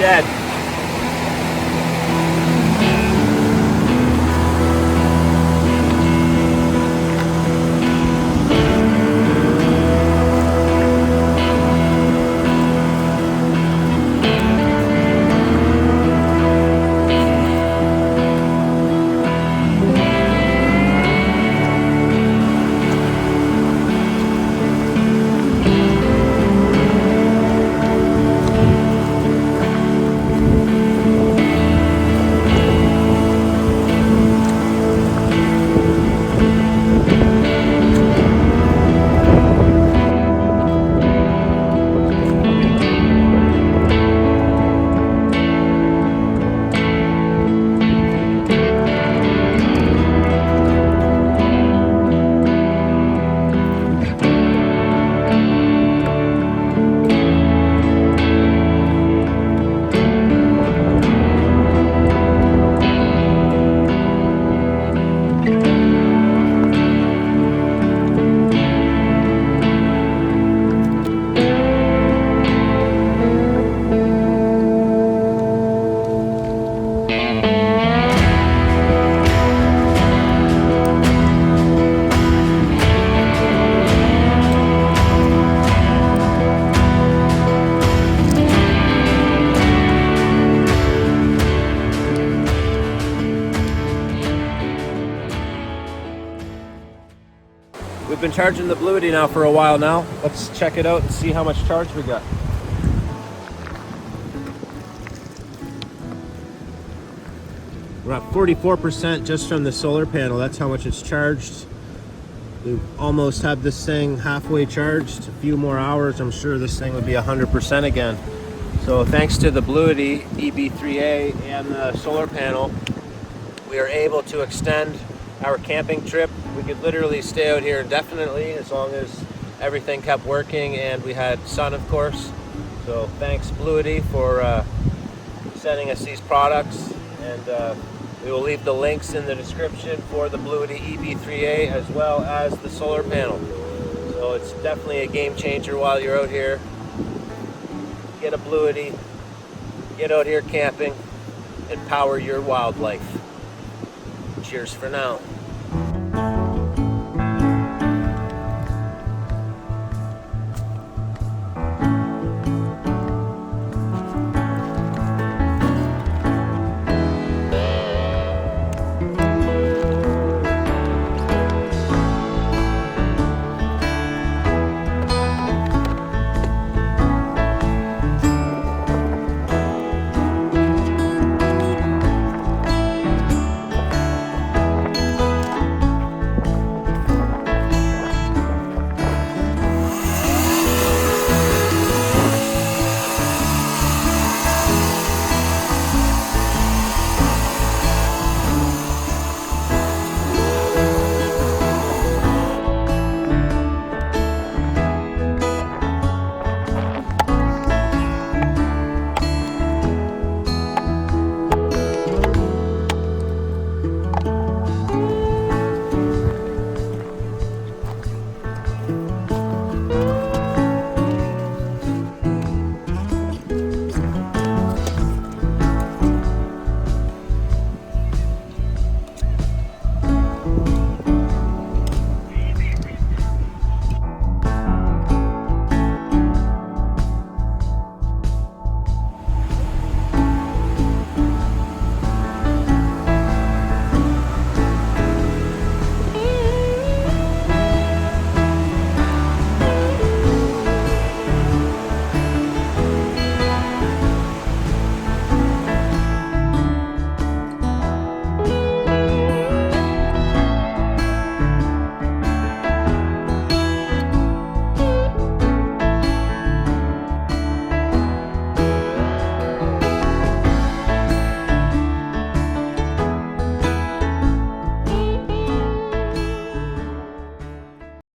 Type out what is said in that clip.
dead. We've been charging the BLUETTI now for a while now. Let's check it out and see how much charge we got. We're at 44% just from the solar panel. That's how much it's charged. We've almost had this thing halfway charged. A few more hours, I'm sure this thing would be 100% again. So thanks to the BLUETTI EB3A and the solar panel, we are able to extend our camping trip. We could literally stay out here indefinitely as long as everything kept working and we had sun, of course. So thanks BLUETTI for sending us these products, and we will leave the links in the description for the BLUETTI EB3A as well as the solar panel. So it's definitely a game changer while you're out here. Get a BLUETTI, get out here camping, and power your wildlife. Cheers for now.